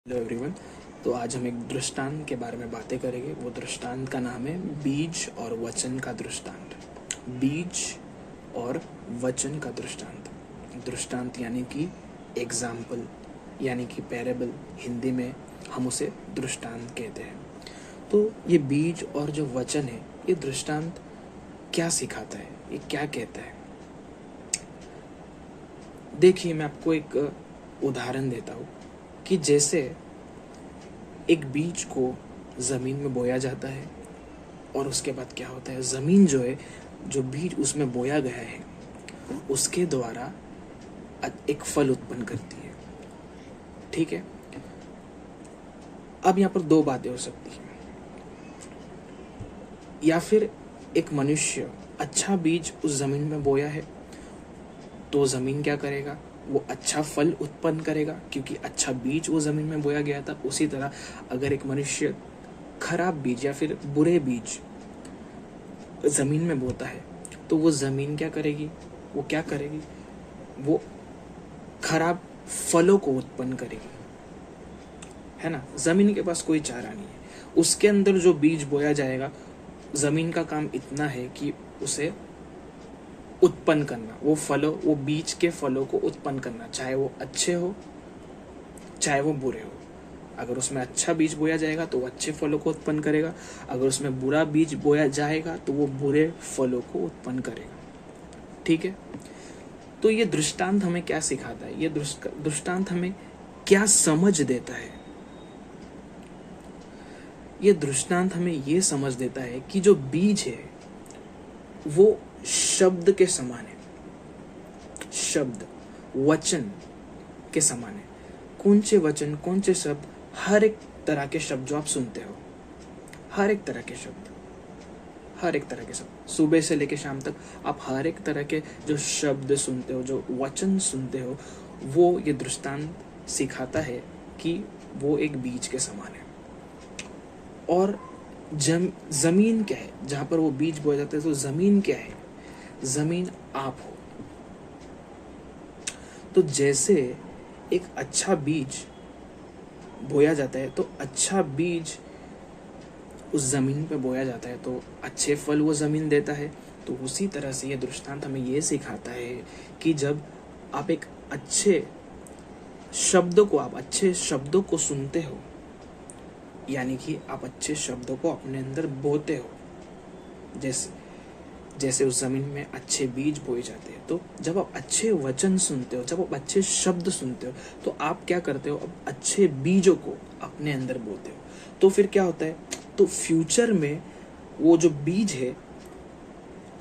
Hello everyone. तो आज हम एक दृष्टांत के बारे में बातें करेंगे। वो दृष्टांत का नाम है बीज और वचन का दृष्टांत। बीज और वचन का दृष्टांत। दृष्टांत यानी कि एग्जाम्पल, यानी कि पैरेबल। हिंदी में हम उसे दृष्टांत कहते हैं। तो ये बीज और जो वचन है, ये दृष्टांत क्या सिखाता है, ये क्या कहता है? देखिए, मैं आपको एक उदाहरण देता हूँ कि जैसे एक बीज को ज़मीन में बोया जाता है और उसके बाद क्या होता है, ज़मीन जो है, जो बीज उसमें बोया गया है, उसके द्वारा एक फल उत्पन्न करती है। ठीक है। अब यहाँ पर दो बातें हो सकती हैं। या फिर एक मनुष्य अच्छा बीज उस ज़मीन में बोया है तो ज़मीन क्या करेगा, वो अच्छा फल उत्पन्न करेगा, क्योंकि अच्छा बीज वो ज़मीन में बोया गया था। उसी तरह अगर एक मनुष्य खराब बीज या फिर बुरे बीज ज़मीन में बोता है तो वो ज़मीन क्या करेगी, वो खराब फलों को उत्पन्न करेगी, है ना। ज़मीन के पास कोई चारा नहीं है। उसके अंदर जो बीज बोया जाएगा, ज़मीन का काम इतना है कि उसे उत्पन्न करना, वो बीज के फलों को उत्पन्न करना, चाहे वो अच्छे हो चाहे वो बुरे हो। अगर उसमें अच्छा बीज बोया जाएगा तो वो अच्छे फलों को उत्पन्न करेगा, अगर उसमें बुरा बीज बोया जाएगा तो वो बुरे फलों को उत्पन्न करेगा। ठीक है। तो ये दृष्टांत हमें क्या सिखाता है, ये दृष्टांत हमें क्या समझ देता है? ये दृष्टांत हमें ये समझ देता है कि जो बीज है वो शब्द के समान है, शब्द वचन के समान है। कौन से वचन, कौन से शब्द? हर एक तरह के शब्द जो आप सुनते हो, हर एक तरह के शब्द, सुबह से लेकर शाम तक आप हर एक तरह के जो शब्द सुनते हो, जो वचन सुनते हो, वो ये दृष्टांत सिखाता है कि वो एक बीज के समान है। और जमीन क्या है, जहां पर वो बीज बोया जाता है, तो जमीन क्या है? जमीन आप हो। तो जैसे एक अच्छा बीज बोया जाता है, तो अच्छा बीज उस जमीन पे बोया जाता है तो अच्छे फल वो जमीन देता है। तो उसी तरह से ये दृष्टांत हमें ये सिखाता है कि जब आप एक अच्छे शब्दों को सुनते हो, यानी कि आप अच्छे शब्दों को अपने अंदर बोते हो, जैसे उस जमीन में अच्छे बीज बोए जाते हैं। तो जब आप अच्छे वचन सुनते हो, जब आप अच्छे शब्द सुनते हो, तो आप क्या करते हो, अब अच्छे बीजों को अपने अंदर बोते हो। तो फिर क्या होता है, तो फ्यूचर में वो जो बीज है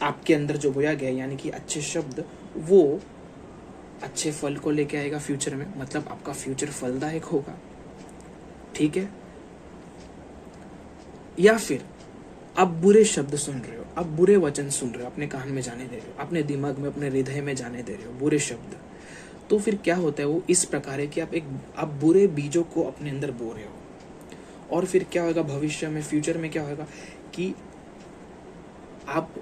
आपके अंदर जो बोया गया, यानी कि अच्छे शब्द, वो अच्छे फल को लेके आएगा फ्यूचर में। मतलब आपका फ्यूचर फलदायक होगा। ठीक है। या फिर आप बुरे शब्द सुन रहे हो, आप बुरे वचन सुन रहे हो, अपने कान में जाने दे रहे हो, अपने दिमाग में, अपने हृदय में जाने दे रहे हो बुरे शब्द। तो फिर क्या होता है, वो इस प्रकार है कि आप बुरे बीजों को अपने अंदर बो रहे हो। और फिर क्या होगा भविष्य में, फ्यूचर में क्या होगा कि आप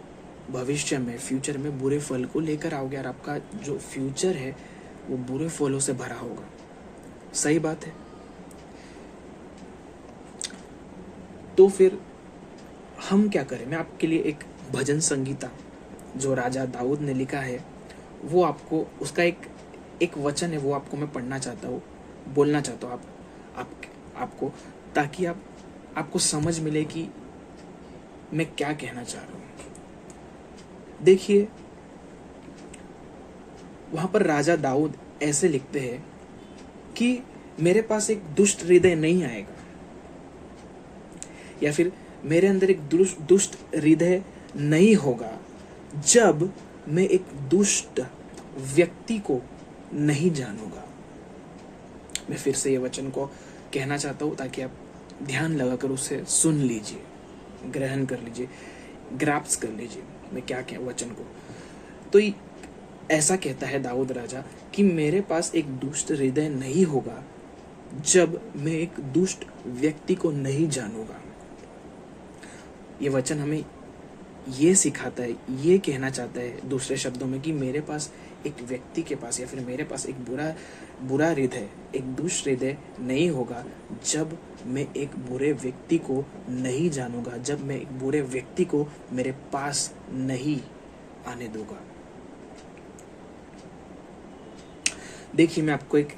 भविष्य में, फ्यूचर में बुरे फल को लेकर आओगे और आपका जो फ्यूचर है वो बुरे फलों से भरा होगा। सही बात है। तो फिर हम क्या करें? मैं आपके लिए एक भजन संगीता जो राजा दाऊद ने लिखा है, वो आपको, उसका एक वचन है, वो आपको मैं पढ़ना चाहता हूँ, बोलना चाहता हूँ आपको, ताकि आपको समझ मिले कि मैं क्या कहना चाह रहा हूँ। देखिए, वहां पर राजा दाऊद ऐसे लिखते हैं कि मेरे पास एक दुष्ट हृदय नहीं आएगा, या फिर मेरे अंदर एक दुष्ट हृदय नहीं होगा जब मैं एक दुष्ट व्यक्ति को नहीं जानूंगा। मैं फिर से ये वचन को कहना चाहता हूं ताकि आप ध्यान लगाकर उसे सुन लीजिए, ग्रहण कर लीजिए, ग्रास्प कर लीजिए मैं क्या वचन को। तो ऐसा कहता है दाऊद राजा कि मेरे पास एक दुष्ट हृदय नहीं होगा जब मैं एक दुष्ट व्यक्ति को नहीं जानूंगा। ये वचन हमें ये सिखाता है, ये कहना चाहता है दूसरे शब्दों में कि मेरे पास एक व्यक्ति के पास या फिर मेरे पास एक बुरा हृदय, एक दुष्ट हृदय नहीं होगा जब मैं एक बुरे व्यक्ति को नहीं जानूंगा, जब मैं एक बुरे व्यक्ति को मेरे पास नहीं आने दूंगा। देखिए, मैं आपको एक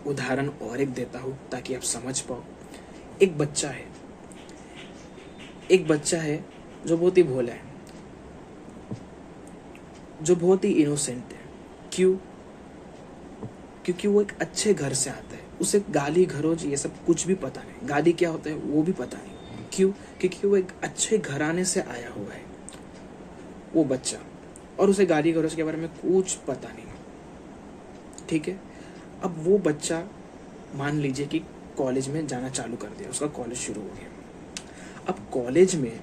उदाहरण और एक देता हूं ताकि आप समझ पाओ। एक बच्चा है जो बहुत ही भोला है, जो बहुत ही इनोसेंट है। क्यों? क्योंकि वो एक अच्छे घर से आता है, उसे गाली गलौज ये सब कुछ भी पता नहीं, गाली क्या होता है वो भी पता नहीं। क्यों? क्योंकि वो एक अच्छे घराने से आया हुआ है वो बच्चा, और उसे गाली गलौज के बारे में कुछ पता नहीं। ठीक है, अब वो बच्चा मान लीजिए कि कॉलेज में जाना चालू कर दिया, उसका कॉलेज शुरू हो गया। अब कॉलेज में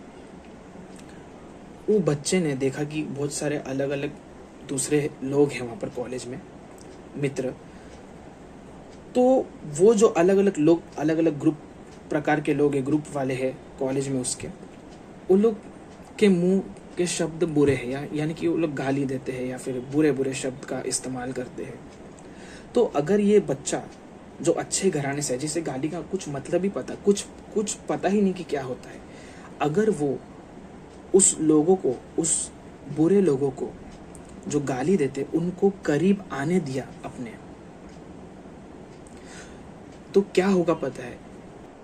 वो बच्चे ने देखा कि बहुत सारे अलग अलग दूसरे लोग हैं वहाँ पर कॉलेज में, मित्र। तो वो जो अलग अलग लोग, अलग अलग ग्रुप प्रकार के लोग हैं, ग्रुप वाले हैं कॉलेज में उसके, उन लोग के मुंह के शब्द बुरे हैं, यानी कि वो लोग गाली देते हैं या फिर बुरे बुरे शब्द का इस्तेमाल करते हैं। तो अगर ये बच्चा जो अच्छे घराने से है, जिसे गाली का कुछ मतलब ही कुछ पता ही नहीं कि क्या होता है, अगर वो उस लोगों को, उस बुरे लोगों को जो गाली देते उनको करीब आने दिया अपने, तो क्या होगा पता है?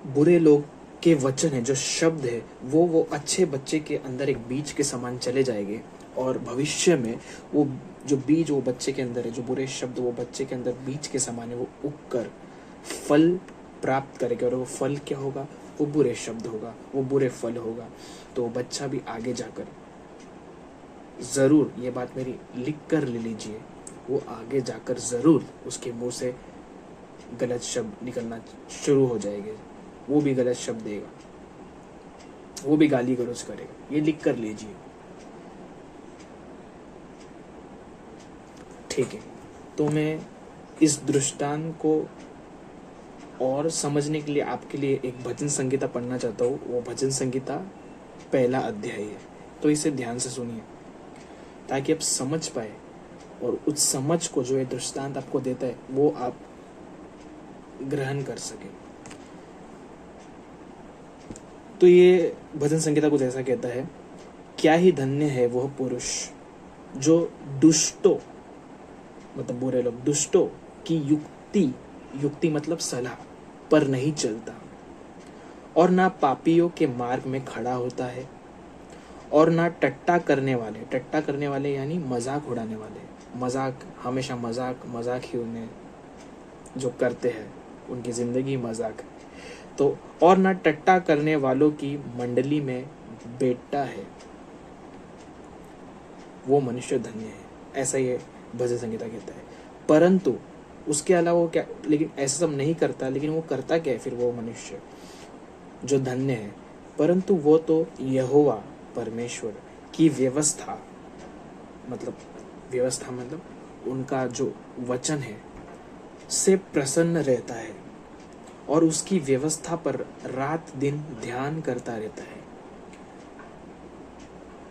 बुरे लोग के वचन है, जो शब्द है, वो अच्छे बच्चे के अंदर एक बीज के समान चले जाएंगे, और भविष्य में वो जो बीज वो बच्चे के अंदर है, जो बुरे शब्द वो बच्चे के अंदर बीज के समान है, वो उगकर फल प्राप्त करेगा। और वो फल क्या होगा? वो बुरे शब्द होगा, वो बुरे फल होगा। तो वो बच्चा भी आगे जाकर, जरूर ये बात मेरी लिख कर ले लीजिए, वो आगे जाकर जरूर उसके मुंह से गलत शब्द निकलना शुरू हो जाएंगे, वो भी गलत शब्द देगा, वो भी गाली गलौज करेगा। ये लिख कर लीजिए, ठीक है? तो मैं इस दृष्टांत को और समझने के लिए आपके लिए एक भजन संहिता पढ़ना चाहता हूँ। वो भजन संहिता पहला अध्याय है, तो इसे ध्यान से सुनिए ताकि आप समझ पाए, और उस समझ को जो ये दृष्टांत आपको देता है वो आप ग्रहण कर सके। तो ये भजन संहिता कुछ ऐसा कहता है, क्या ही धन्य है वह पुरुष जो दुष्टों, मतलब बुरे लोग, दुष्टों की युक्ति मतलब सलाह पर नहीं चलता, और ना पापियों के मार्ग में खड़ा होता है, और ना टट्टा करने वाले यानी मजाक उड़ाने वाले, मजाक हमेशा मजाक ही उन्हें जो करते हैं, उनकी जिंदगी मजाक। तो और ना टट्टा करने वालों की मंडली में बैठता है, वो मनुष्य धन्य है। ऐसा ये भजन संहिता कहता है। परंतु उसके अलावा वो क्या, लेकिन ऐसा सब नहीं करता, लेकिन वो करता क्या है फिर वो मनुष्य जो धन्य है? परंतु वो तो यहोवा परमेश्वर की व्यवस्था मतलब उनका जो वचन है से प्रसन्न रहता है, और उसकी व्यवस्था पर रात दिन ध्यान करता रहता है।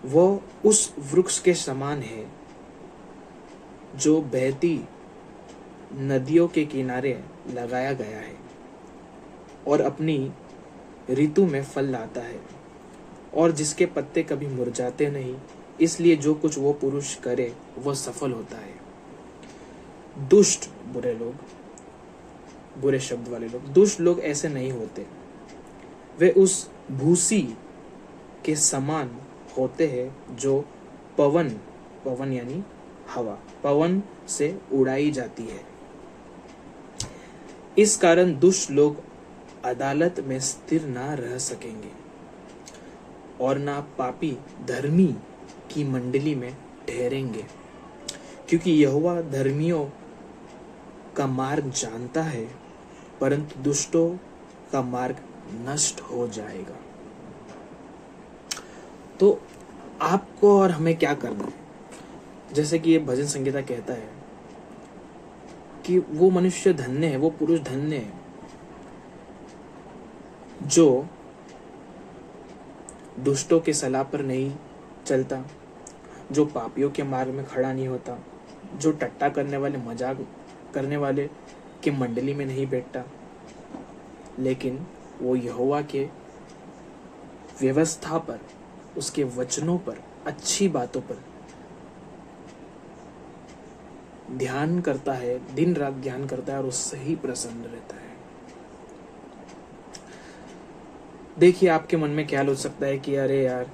वो उस वृक्ष के समान है जो बहती नदियों के किनारे लगाया गया है, और अपनी ऋतु में फल लाता है, और जिसके पत्ते कभी मुरझाते नहीं। इसलिए जो कुछ वो पुरुष करे वो सफल होता है। दुष्ट बुरे लोग, बुरे शब्द वाले लोग, दुष्ट लोग ऐसे नहीं होते। वे उस भूसी के समान होते हैं जो पवन यानी हवा, पवन से उड़ाई जाती है। इस कारण दुष्ट लोग अदालत में स्थिर ना रह सकेंगे, और ना पापी धर्मी की मंडली में ठहरेंगे, क्योंकि यहोवा धर्मियों का मार्ग जानता है, परंतु दुष्टों का मार्ग नष्ट हो जाएगा। तो आपको और हमें क्या करना है? जैसे कि ये भजन संहिता कहता है कि वो मनुष्य धन्य है, वो पुरुष धन्य है जो दुष्टों के सलाह पर नहीं चलता, जो पापियों के मार्ग में खड़ा नहीं होता, जो टट्टा करने वाले, मजाक करने वाले की मंडली में नहीं बैठता, लेकिन वो यहोवा के व्यवस्था पर, उसके वचनों पर, अच्छी बातों पर ध्यान करता है, दिन रात ध्यान करता है और उससे ही प्रसन्न रहता है। देखिए आपके मन में ख्याल हो सकता है कि अरे यार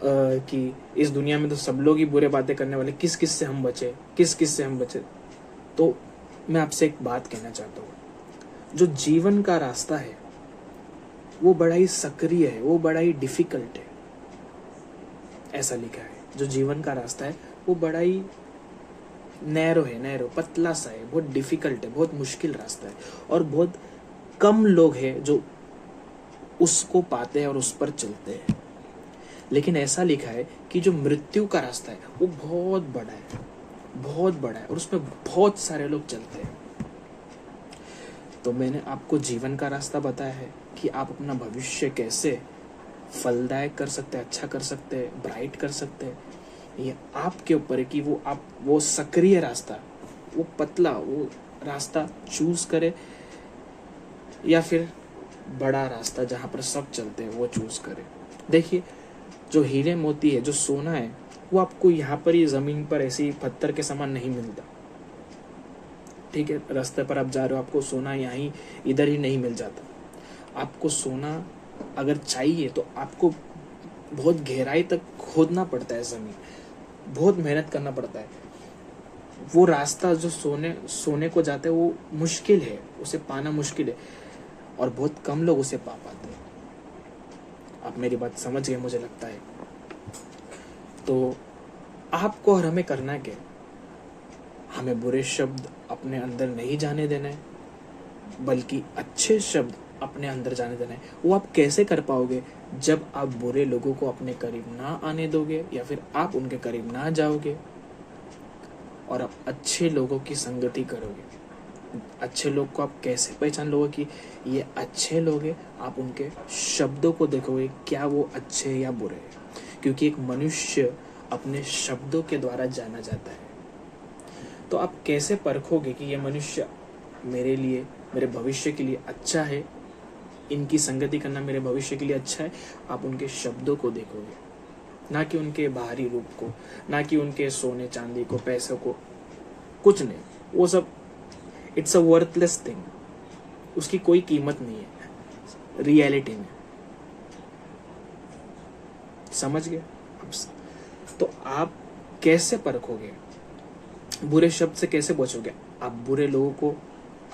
कि इस दुनिया में तो सब लोग ही बुरे बातें करने वाले, किस किस से हम बचे, किस किस से हम बचे। तो मैं आपसे एक बात कहना चाहता हूँ, जो जीवन का रास्ता है वो बड़ा ही सक्रिय है, वो बड़ा ही डिफिकल्ट है। ऐसा लिखा है, जो जीवन का रास्ता है वो बड़ा ही नैरो है, नैरो पतला सा है, बहुत डिफिकल्ट है, बहुत मुश्किल रास्ता है और बहुत कम लोग हैं जो उसको पाते हैं और उस पर चलते हैं। लेकिन ऐसा लिखा है कि जो मृत्यु का रास्ता है वो बहुत बड़ा है, बहुत बड़ा है और उसमें बहुत सारे लोग चलते हैं। तो मैंने आपको जीवन का रास्ता बताया है कि आप अपना भविष्य कैसे फलदायक कर सकते हैं, अच्छा कर सकते हैं, ब्राइट कर सकते हैं। ये आपके ऊपर है कि वो सक्रिय रास्ता, वो पतला वो रास्ता चूज करे या फिर बड़ा रास्ता जहां पर सब चलते हैं वो चूज करे। देखिए जो हीरे मोती है, जो सोना है, वो आपको यहाँ पर ही जमीन पर ऐसे ही पत्थर के समान नहीं मिलता। ठीक है, रास्ते पर आप जा रहे हो, आपको सोना यहाँ इधर ही नहीं मिल जाता। आपको सोना अगर चाहिए तो आपको बहुत गहराई तक खोदना पड़ता है जमीन, बहुत मेहनत करना पड़ता है। वो रास्ता जो सोने को जाता है वो मुश्किल है, उसे पाना मुश्किल है और बहुत कम लोग उसे पा पाते हैं। आप मेरी बात समझ गए मुझे लगता है। तो आपको और हमें करना क्या, हमें बुरे शब्द अपने अंदर नहीं जाने देना है, बल्कि अच्छे शब्द अपने अंदर जाने देना है। वो आप कैसे कर पाओगे, जब आप बुरे लोगों को अपने करीब ना आने दोगे या फिर आप उनके करीब ना जाओगे और आप अच्छे लोगों की संगति करोगे। अच्छे लोग को आप कैसे पहचान लोगे कि ये अच्छे लोग हैं, आप उनके शब्दों को देखोगे, क्या वो अच्छे या बुरे हैं। क्योंकि एक मनुष्य अपने शब्दों के द्वारा जाना जाता है। तो आप कैसे परखोगे कि ये मनुष्य मेरे लिए, मेरे भविष्य के लिए अच्छा है, इनकी संगति करना मेरे भविष्य के लिए अच्छा है। आप उनके शब्दों को देखोगे, ना कि उनके बाहरी रूप को, ना कि उनके सोने चांदी को, पैसों को, कुछ नहीं। वो सब इट्स अ वर्थलेस थिंग, उसकी कोई कीमत नहीं है रियलिटी में। समझ गए? तो आप कैसे परखोगे, बुरे शब्द से कैसे बचोगे? आप बुरे लोगों को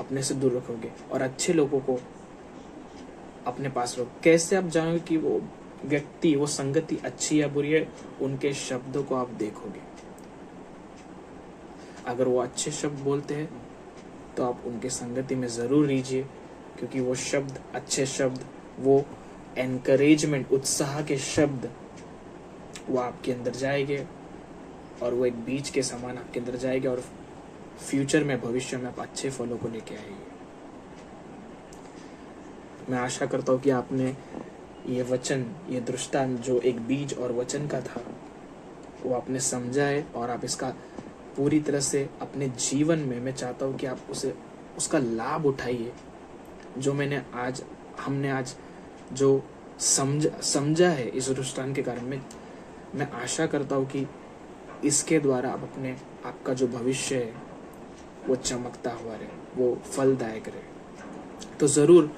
अपने से दूर रखोगे और अच्छे लोगों को अपने पास रखो। कैसे आप जानोगे कि वो व्यक्ति, वो संगति अच्छी या बुरी है? उनके शब्दों को आप देखोगे। अगर वो अच्छे शब्द बोलते हैं तो आप उनके संगति में जरूर रहिए, क्योंकि वो शब्द, अच्छे शब्द, वो एनकरेजमेंट, उत्साह के शब्द वो आपके अंदर जाएंगे और वो एक बीज के समान आपके अंदर जाएंगे और फ्यूचर में, भविष्य में आप अच्छे फलों को लेके आएंगे। मैं आशा करता हूँ कि आपने ये वचन, ये दृष्टांत जो एक बीज और वचन का था, वो आपने समझा है और आप इसका पूरी तरह से अपने जीवन में, मैं चाहता हूँ कि आप उसका लाभ उठाइए। जो हमने आज जो समझा है इस दृष्टांत के कारण, मैं आशा करता हूँ कि इसके द्वारा आपका जो भविष्य है वो चमकता हुआ रहे, वो फलदायक रहे। तो ज़रूर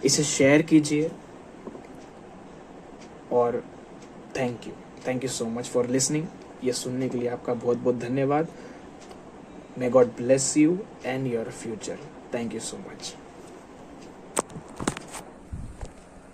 इसे शेयर कीजिए और thank you so much for listening. ये सुनने के लिए आपका बहुत बहुत धन्यवाद। May God bless you and your future. Thank you so much.